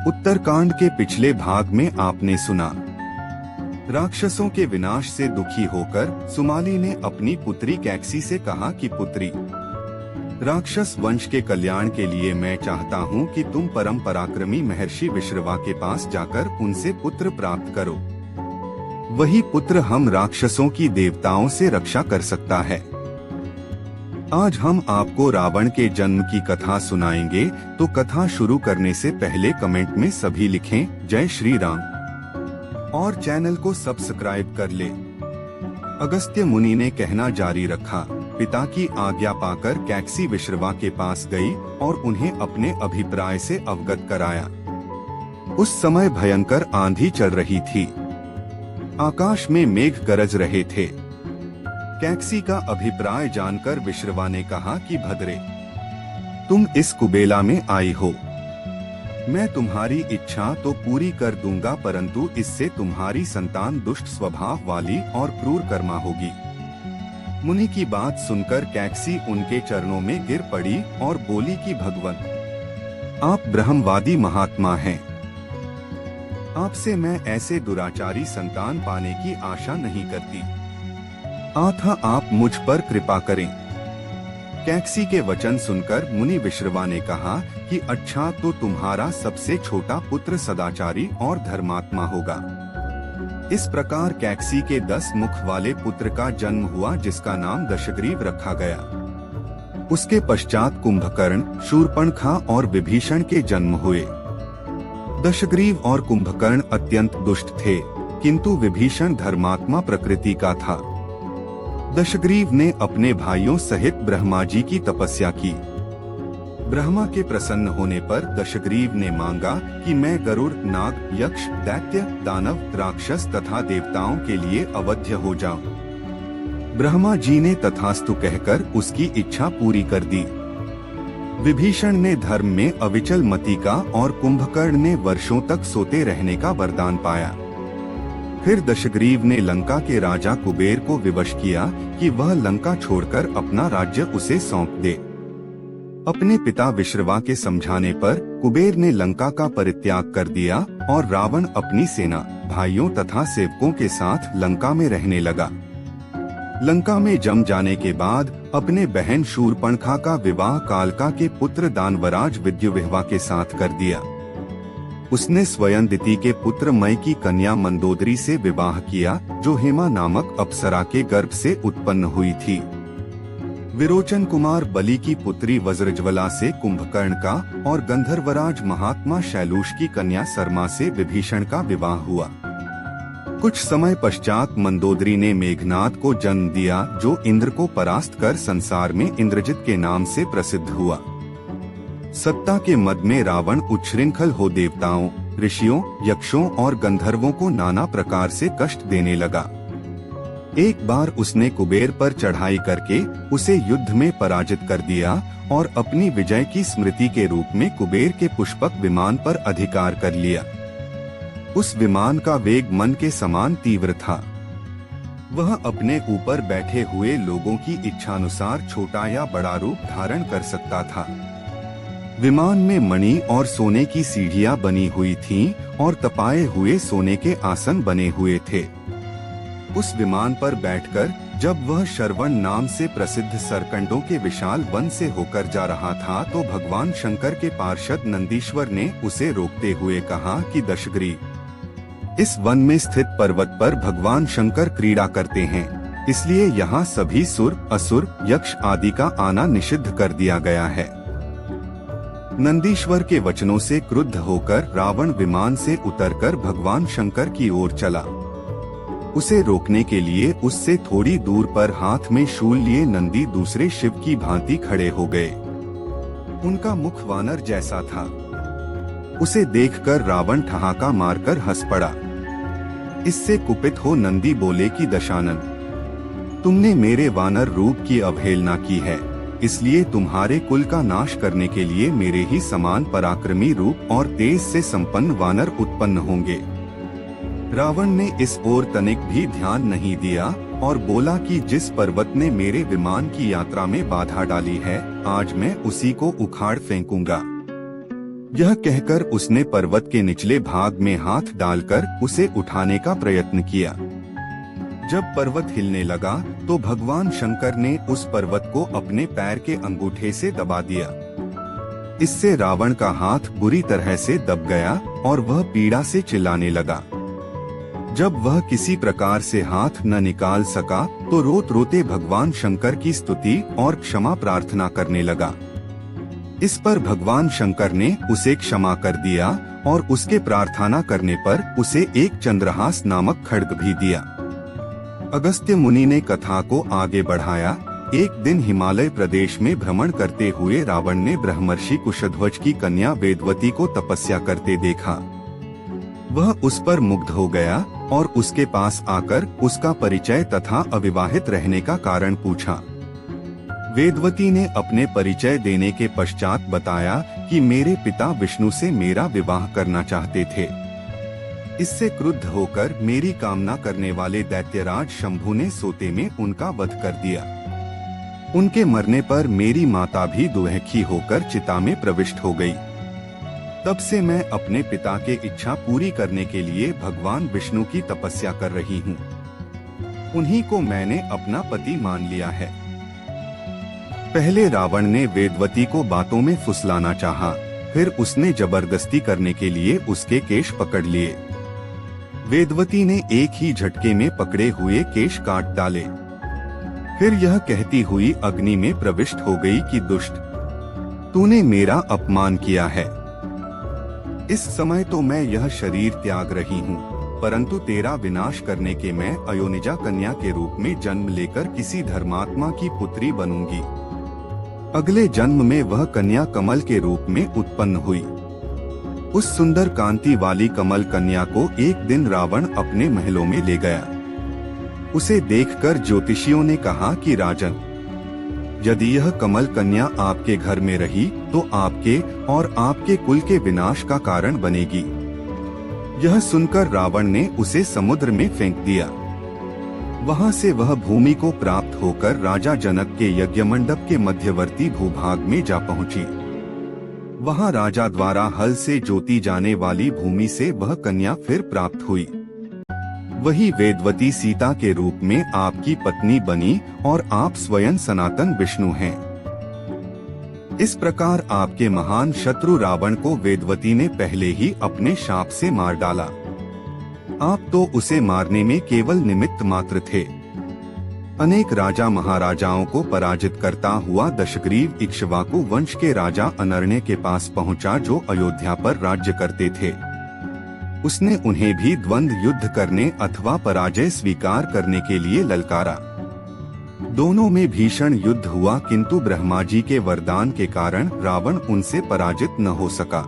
उत्तरकांड के पिछले भाग में आपने सुना, राक्षसों के विनाश से दुखी होकर सुमाली ने अपनी पुत्री कैकसी से कहा कि पुत्री, राक्षस वंश के कल्याण के लिए मैं चाहता हूँ कि तुम परम पराक्रमी महर्षि विश्रवा के पास जाकर उनसे पुत्र प्राप्त करो। वही पुत्र हम राक्षसों की देवताओं से रक्षा कर सकता है। आज हम आपको रावण के जन्म की कथा सुनाएंगे, तो कथा शुरू करने से पहले कमेंट में सभी लिखें जय श्री राम और चैनल को सब्सक्राइब कर ले। अगस्त्य मुनि ने कहना जारी रखा। पिता की आज्ञा पाकर कैकसी विश्रवा के पास गई और उन्हें अपने अभिप्राय से अवगत कराया। उस समय भयंकर आंधी चल रही थी, आकाश में मेघ गरज रहे थे। कैकसी का अभिप्राय जानकर विश्रवा ने कहा कि भद्रे, तुम इस कुबेला में आई हो, मैं तुम्हारी इच्छा तो पूरी कर दूंगा, परंतु इससे तुम्हारी संतान दुष्ट स्वभाव वाली और क्रूर कर्मा होगी। मुनि की बात सुनकर कैकसी उनके चरणों में गिर पड़ी और बोली कि भगवान, आप ब्रह्मवादी महात्मा हैं, आपसे मैं ऐसे दुराचारी संतान पाने की आशा नहीं करती, अतः आप मुझ पर कृपा करें। कैकसी के वचन सुनकर मुनि विश्रवा ने कहा कि अच्छा, तो तुम्हारा सबसे छोटा पुत्र सदाचारी और धर्मात्मा होगा। इस प्रकार कैकसी के 10 मुख वाले पुत्र का जन्म हुआ, जिसका नाम दशग्रीव रखा गया। उसके पश्चात कुंभकर्ण, शूर्पणखा और विभीषण के जन्म हुए। दशग्रीव और कुंभकर्ण अत्यंत दुष्ट थे, किंतु विभीषण धर्मात्मा प्रकृति का था। दशग्रीव ने अपने भाइयों सहित ब्रह्मा जी की तपस्या की। ब्रह्मा के प्रसन्न होने पर दशग्रीव ने मांगा कि मैं गरुड़, नाग, यक्ष, दैत्य, दानव, राक्षस तथा देवताओं के लिए अवध्य हो जाऊं। ब्रह्मा जी ने तथास्तु कहकर उसकी इच्छा पूरी कर दी। विभीषण ने धर्म में अविचल मति का और कुंभकर्ण ने वर्षों तक सोते रहने का वरदान पाया। फिर दशग्रीव ने लंका के राजा कुबेर को विवश किया कि वह लंका छोड़कर अपना राज्य उसे सौंप दे। अपने पिता विश्रवा के समझाने पर कुबेर ने लंका का परित्याग कर दिया और रावण अपनी सेना, भाइयों तथा सेवकों के साथ लंका में रहने लगा। लंका में जम जाने के बाद अपने बहन शूर्पणखा का विवाह कालका के पुत्र दानवराज विद्युविह्वा के साथ कर दिया। उसने स्वयं दिति के पुत्र मय की कन्या मंदोदरी से विवाह किया, जो हेमा नामक अप्सरा के गर्भ से उत्पन्न हुई थी। विरोचन कुमार बलि की पुत्री वज्रज्वला से कुंभकर्ण का और गंधर्वराज महात्मा शैलूष की कन्या सरमा से विभीषण का विवाह हुआ। कुछ समय पश्चात मंदोदरी ने मेघनाद को जन्म दिया, जो इंद्र को परास्त कर संसार में इंद्रजित के नाम से प्रसिद्ध हुआ। सत्ता के मद में रावण उच्छृंखल हो देवताओं, ऋषियों, यक्षों और गंधर्वों को नाना प्रकार से कष्ट देने लगा। एक बार उसने कुबेर पर चढ़ाई करके उसे युद्ध में पराजित कर दिया और अपनी विजय की स्मृति के रूप में कुबेर के पुष्पक विमान पर अधिकार कर लिया। उस विमान का वेग मन के समान तीव्र था। वह अपने ऊपर बैठे हुए लोगों की इच्छानुसार छोटा या बड़ा रूप धारण कर सकता था। विमान में मणि और सोने की सीढ़ियां बनी हुई थीं और तपाए हुए सोने के आसन बने हुए थे। उस विमान पर बैठकर जब वह शरवण नाम से प्रसिद्ध सरकंडों के विशाल वन से होकर जा रहा था, तो भगवान शंकर के पार्षद नंदीश्वर ने उसे रोकते हुए कहा कि दशग्रीव, इस वन में स्थित पर्वत पर भगवान शंकर क्रीड़ा करते हैं, इसलिए यहाँ सभी सुर, असुर, यक्ष आदि का आना निषिद्ध कर दिया गया है। नंदीश्वर के वचनों से क्रुद्ध होकर रावण विमान से उतरकर भगवान शंकर की ओर चला। उसे रोकने के लिए उससे थोड़ी दूर पर हाथ में शूल लिए नंदी दूसरे शिव की भांति खड़े हो गए। उनका मुख वानर जैसा था। उसे देखकर रावण ठहाका मारकर हंस पड़ा। इससे कुपित हो नंदी बोले कि दशानन, तुमने मेरे वानर रूप की अवहेलना की है, इसलिए तुम्हारे कुल का नाश करने के लिए मेरे ही समान पराक्रमी रूप और तेज से संपन्न वानर उत्पन्न होंगे। रावण ने इस ओर तनिक भी ध्यान नहीं दिया और बोला कि जिस पर्वत ने मेरे विमान की यात्रा में बाधा डाली है, आज मैं उसी को उखाड़ फेंकूंगा। यह कहकर उसने पर्वत के निचले भाग में हाथ डालकर उसे उठाने का प्रयत्न किया। जब पर्वत हिलने लगा तो भगवान शंकर ने उस पर्वत को अपने पैर के अंगूठे से दबा दिया। इससे रावण का हाथ बुरी तरह से दब गया और वह पीड़ा से चिल्लाने लगा। जब वह किसी प्रकार से हाथ न निकाल सका तो रोते रोते भगवान शंकर की स्तुति और क्षमा प्रार्थना करने लगा। इस पर भगवान शंकर ने उसे क्षमा कर दिया और उसके प्रार्थना करने पर उसे एक चंद्रहास नामक खड्ग भी दिया। अगस्त्य मुनि ने कथा को आगे बढ़ाया। एक दिन हिमालय प्रदेश में भ्रमण करते हुए रावण ने ब्रह्मर्षि कुशध्वज की कन्या वेदवती को तपस्या करते देखा। वह उस पर मुग्ध हो गया और उसके पास आकर उसका परिचय तथा अविवाहित रहने का कारण पूछा। वेदवती ने अपने परिचय देने के पश्चात बताया कि मेरे पिता विष्णु से मेरा विवाह करना चाहते थे। इससे क्रुद्ध होकर मेरी कामना करने वाले दैत्यराज शंभु ने सोते में उनका वध कर दिया। उनके मरने पर मेरी माता भी दुखी होकर चिता में प्रविष्ट हो गई। तब से मैं अपने पिता के इच्छा पूरी करने के लिए भगवान विष्णु की तपस्या कर रही हूँ। उन्हीं को मैंने अपना पति मान लिया है। पहले रावण ने वेदवती को बातों में फुसलाना चाहा, फिर उसने जबरदस्ती करने के लिए उसके केश पकड़ लिए। वेदवती ने एक ही झटके में पकड़े हुए केश काट डाले। फिर यह कहती हुई अग्नि में प्रविष्ट हो गई कि दुष्ट, तूने मेरा अपमान किया है। इस समय तो मैं यह शरीर त्याग रही हूँ, परंतु तेरा विनाश करने के मैं अयोनिजा कन्या के रूप में जन्म लेकर किसी धर्मात्मा की पुत्री बनूंगी। अगले जन्म में वह कन्या कमल के रूप में उत्पन्न हुई। उस सुंदर कांति वाली कमल कन्या को एक दिन रावण अपने महलों में ले गया। उसे देखकर ज्योतिषियों ने कहा कि राजन, यदि यह कमल कन्या आपके घर में रही तो आपके और आपके कुल के विनाश का कारण बनेगी। यह सुनकर रावण ने उसे समुद्र में फेंक दिया। वहां से वह भूमि को प्राप्त होकर राजा जनक के यज्ञ मंडप के मध्यवर्ती भूभाग में जा पहुंची। वहां राजा द्वारा हल से जोती जाने वाली भूमि से वह कन्या फिर प्राप्त हुई। वही वेदवती सीता के रूप में आपकी पत्नी बनी और आप स्वयं सनातन विष्णु हैं। इस प्रकार आपके महान शत्रु रावण को वेदवती ने पहले ही अपने शाप से मार डाला। आप तो उसे मारने में केवल निमित्त मात्र थे। अनेक राजा महाराजाओं को पराजित करता हुआ दशग्रीव इक्ष्वाकु वंश के राजा अनर्ण्य के पास पहुंचा, जो अयोध्या पर राज्य करते थे। उसने उन्हें भी द्वंद्व युद्ध करने अथवा पराजय स्वीकार करने के लिए ललकारा। दोनों में भीषण युद्ध हुआ, किंतु ब्रह्मा जी के वरदान के कारण रावण उनसे पराजित न हो सका।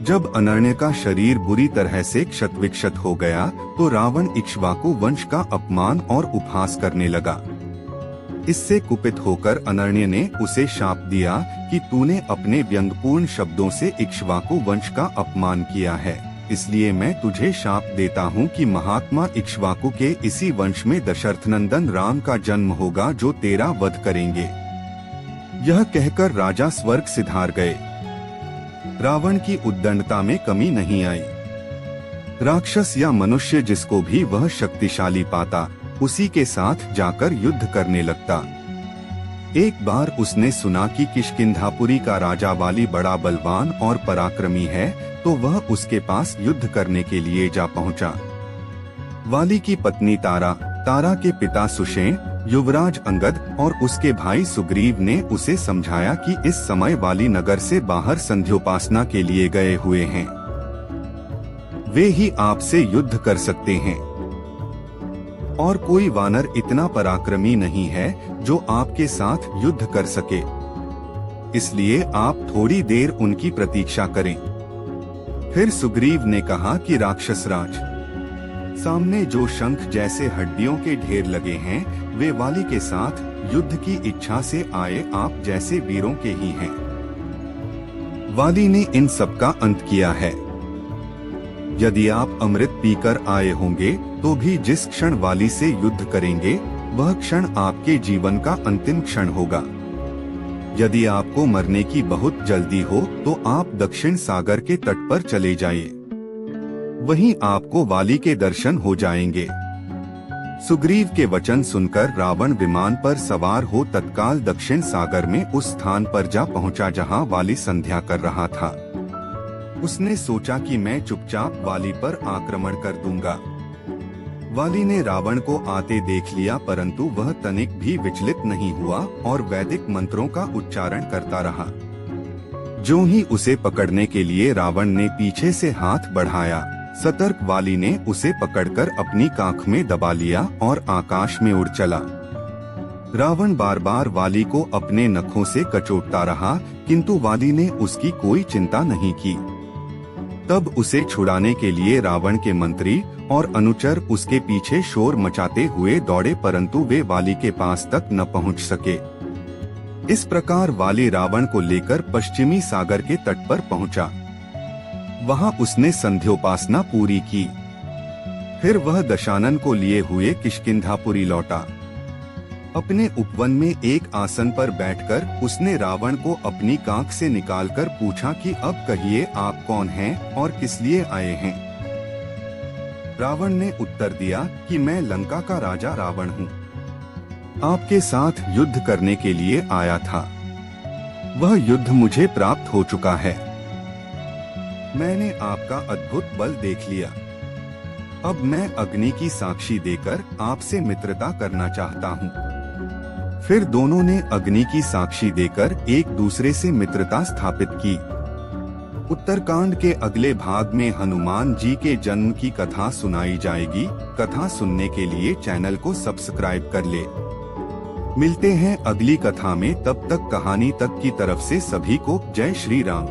जब अनर्ण्य का शरीर बुरी तरह से क्षत विक्षत हो गया तो रावण इक्ष्वाकु वंश का अपमान और उपहास करने लगा। इससे कुपित होकर अनर्ण्य ने उसे शाप दिया कि तूने अपने व्यंग्यपूर्ण शब्दों से इक्ष्वाकु वंश का अपमान किया है, इसलिए मैं तुझे शाप देता हूँ कि महात्मा इक्ष्वाकु के इसी वंश में दशरथ नंदन राम का जन्म होगा, जो तेरा वध करेंगे। यह कहकर राजा स्वर्ग सिधार गए। रावण की उद्दंडता में कमी नहीं आई। राक्षस या मनुष्य जिसको भी वह शक्तिशाली पाता, उसी के साथ जाकर युद्ध करने लगता। एक बार उसने सुना कि किष्किंधापुरी का राजा वाली बड़ा बलवान और पराक्रमी है, तो वह उसके पास युद्ध करने के लिए जा पहुंचा। वाली की पत्नी तारा, तारा के पिता सुषेण, युवराज अंगद और उसके भाई सुग्रीव ने उसे समझाया कि इस समय वाली नगर से बाहर संध्योपासना के लिए गए हुए हैं। वे ही आपसे युद्ध कर सकते हैं और कोई वानर इतना पराक्रमी नहीं है जो आपके साथ युद्ध कर सके। इसलिए आप थोड़ी देर उनकी प्रतीक्षा करें। फिर सुग्रीव ने कहा कि राक्षस राज, सामने जो शंख जैसे हड्डियों के ढेर लगे हैं, वे वाली के साथ युद्ध की इच्छा से आए आप जैसे वीरों के ही हैं। वाली ने इन सब का अंत किया है। यदि आप अमृत पीकर आए होंगे तो भी जिस क्षण वाली से युद्ध करेंगे, वह क्षण आपके जीवन का अंतिम क्षण होगा। यदि आप आपको मरने की बहुत जल्दी हो तो आप दक्षिण सागर के तट पर चले जाइए, वहीं आपको वाली के दर्शन हो जाएंगे। सुग्रीव के वचन सुनकर रावण विमान पर सवार हो तत्काल दक्षिण सागर में उस स्थान पर जा पहुंचा जहां वाली संध्या कर रहा था। उसने सोचा कि मैं चुपचाप वाली पर आक्रमण कर दूंगा। वाली ने रावण को आते देख लिया, परंतु वह तनिक भी विचलित नहीं हुआ और वैदिक मंत्रों का उच्चारण करता रहा। जो ही उसे पकड़ने के लिए रावण ने पीछे से हाथ बढ़ाया, सतर्क वाली ने उसे पकड़कर अपनी कांख में दबा लिया और आकाश में उड़ चला। रावण बार बार वाली को अपने नखों से कचोटता रहा, किंतु वाली ने उसकी कोई चिंता नहीं की। तब उसे छुड़ाने के लिए रावण के मंत्री और अनुचर उसके पीछे शोर मचाते हुए दौड़े, परंतु वे वाली के पास तक न पहुंच सके। इस प्रकार वाली रावण को लेकर पश्चिमी सागर के तट पर पहुंचा। वहां उसने संध्योपासना पूरी की। फिर वह दशानन को लिए हुए किष्किंधापुरी लौटा। अपने उपवन में एक आसन पर बैठकर उसने रावण को अपनी कांख से निकालकर पूछा कि अब कहिए आप कौन हैं और किस लिए आए हैं। रावण ने उत्तर दिया कि मैं लंका का राजा रावण हूँ, आपके साथ युद्ध करने के लिए आया था। वह युद्ध मुझे प्राप्त हो चुका है। मैंने आपका अद्भुत बल देख लिया। अब मैं अग्नि की साक्षी देकर आपसे मित्रता करना चाहता हूँ। फिर दोनों ने अग्नि की साक्षी देकर एक दूसरे से मित्रता स्थापित की। उत्तरकांड के अगले भाग में हनुमान जी के जन्म की कथा सुनाई जाएगी। कथा सुनने के लिए चैनल को सब्सक्राइब कर ले। मिलते हैं अगली कथा में, तब तक कहानी तक की तरफ से सभी को जय श्री राम।